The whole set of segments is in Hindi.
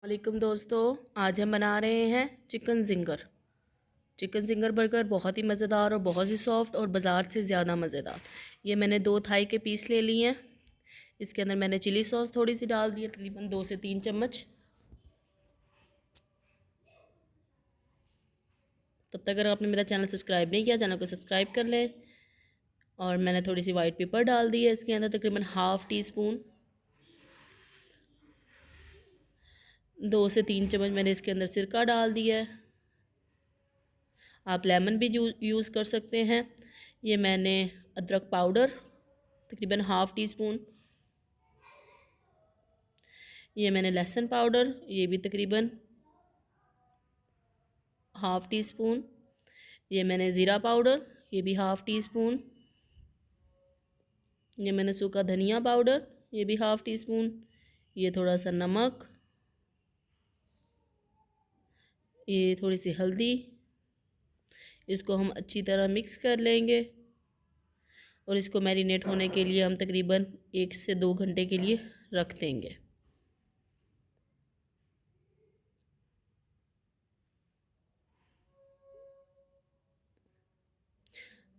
वालेकुम दोस्तों, आज हम बना रहे हैं चिकन ज़िंगर बर्गर। बहुत ही मज़ेदार और बहुत ही सॉफ्ट और बाज़ार से ज़्यादा मज़ेदार। ये मैंने 2 थाई के पीस ले लिए हैं। इसके अंदर मैंने चिली सॉस थोड़ी सी डाल दी है, तकरीबन 2 से 3 चम्मच। तब तक अगर आपने मेरा चैनल सब्सक्राइब नहीं किया, चैनल को सब्सक्राइब कर लें। और मैंने थोड़ी सी वाइट पेपर डाल दी है इसके अंदर, तकरीबन हाफ़ टी स्पून। 2 से 3 चम्मच मैंने इसके अंदर सिरका डाल दिया है। आप लेमन भी यूज़ कर सकते हैं। ये मैंने अदरक पाउडर तकरीबन हाफ़ टी स्पून। ये मैंने लहसुन पाउडर, ये भी तकरीबन हाफ़ टी स्पून। ये मैंने ज़ीरा पाउडर, ये भी हाफ़ टी स्पून। ये मैंने सूखा धनिया पाउडर, ये भी हाफ़ टी स्पून। ये थोड़ा सा नमक, ये थोड़ी सी हल्दी। इसको हम अच्छी तरह मिक्स कर लेंगे और इसको मैरिनेट होने के लिए हम तकरीबन 1 से 2 घंटे के लिए रख देंगे।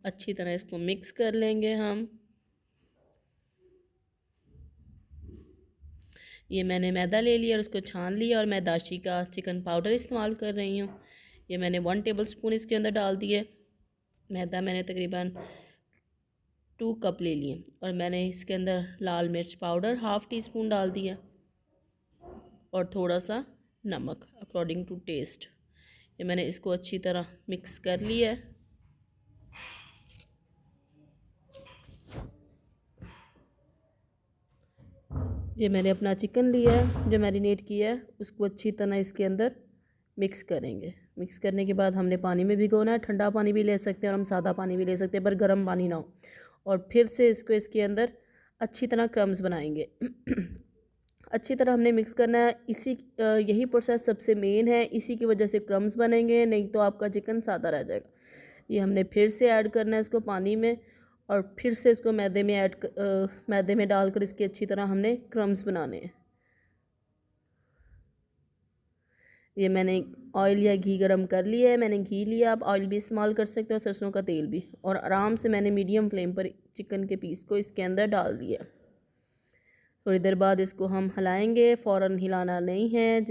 अच्छी तरह इसको मिक्स कर लेंगे हम। ये मैंने मैदा ले लिया और उसको छान लिया और मैं दाशी का चिकन पाउडर इस्तेमाल कर रही हूँ। ये मैंने 1 टेबलस्पून इसके अंदर डाल दिए। मैदा मैंने तकरीबन 2 कप ले लिए और मैंने इसके अंदर लाल मिर्च पाउडर हाफ़ टी स्पून डाल दिया और थोड़ा सा नमक अकॉर्डिंग टू टेस्ट। ये मैंने इसको अच्छी तरह मिक्स कर लिया है। ये मैंने अपना चिकन लिया है जो मैरिनेट किया है, उसको अच्छी तरह इसके अंदर मिक्स करेंगे। मिक्स करने के बाद हमने पानी में भिगोना है। ठंडा पानी भी ले सकते हैं और हम सादा पानी भी ले सकते हैं, पर गर्म पानी ना हो। और फिर से इसको इसके अंदर अच्छी तरह क्रम्स बनाएंगे। अच्छी तरह हमने मिक्स करना है। यही प्रोसेस सबसे मेन है, इसी की वजह से क्रम्स बनेंगे, नहीं तो आपका चिकन सादा रह जाएगा। ये हमने फिर से ऐड करना है इसको पानी में और फिर से इसको मैदे में डालकर इसकी अच्छी तरह हमने क्रम्स बनाने हैं। ये मैंने ऑयल या घी गरम कर लिया है। मैंने घी लिया, आप ऑयल भी इस्तेमाल कर सकते हो, सरसों का तेल भी। और आराम से मैंने मीडियम फ्लेम पर चिकन के पीस को इसके अंदर डाल दिया। थोड़ी देर बाद इसको हम हिलाएंगे, फ़ौरन हिलाना नहीं है,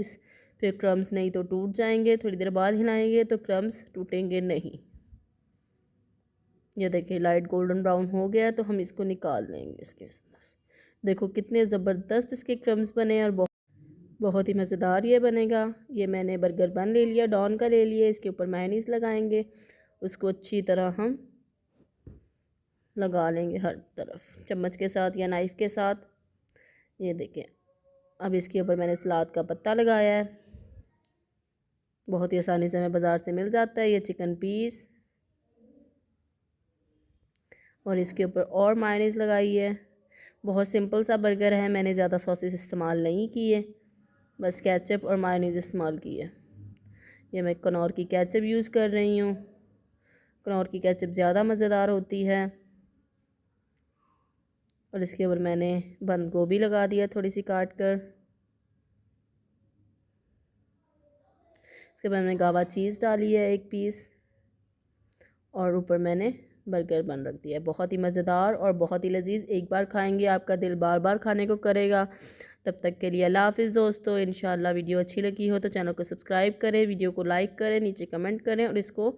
फिर क्रम्स नहीं तो टूट जाएंगे। थोड़ी देर बाद हिलाएंगे तो क्रम्स टूटेंगे नहीं। ये देखिए लाइट गोल्डन ब्राउन हो गया है, तो हम इसको निकाल लेंगे इसके अंदर। देखो कितने ज़बरदस्त इसके क्रम्स बने और बहुत ही मज़ेदार ये बनेगा। ये मैंने बर्गर बन ले लिया, डॉन का ले लिया। इसके ऊपर मेयोनीज़ लगाएंगे, उसको अच्छी तरह हम लगा लेंगे हर तरफ चम्मच के साथ या नाइफ़ के साथ। ये देखिए अब इसके ऊपर मैंने सलाद का पत्ता लगाया है। बहुत ही आसानी से हमें बाज़ार से मिल जाता है ये चिकन पीस। और इसके ऊपर और मायोनीज़ लगाई है। बहुत सिंपल सा बर्गर है, मैंने ज़्यादा सॉसेस इस्तेमाल नहीं किए, बस केचप और मायोनीज़ इस्तेमाल की है। ये मैं कनौर की केचप यूज़ कर रही हूँ। कनौर की केचप ज़्यादा मज़ेदार होती है। और इसके ऊपर मैंने बंद गोभी लगा दिया थोड़ी सी काट कर। इसके बाद मैंने गावा चीज़ डाली है 1 पीस और ऊपर मैंने बर्गर बन रख दिया है। बहुत ही मज़ेदार और बहुत ही लजीज। एक बार खाएंगे आपका दिल बार बार खाने को करेगा। तब तक के लिए अल्लाह हाफ़िज़ दोस्तों। इंशाल्लाह वीडियो अच्छी लगी हो तो चैनल को सब्सक्राइब करें, वीडियो को लाइक करें, नीचे कमेंट करें और इसको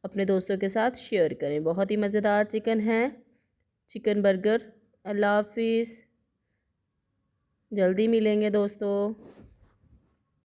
अपने दोस्तों के साथ शेयर करें। बहुत ही मज़ेदार चिकन है, चिकन बर्गर। अल्लाह हाफ़िज़, जल्दी मिलेंगे दोस्तों।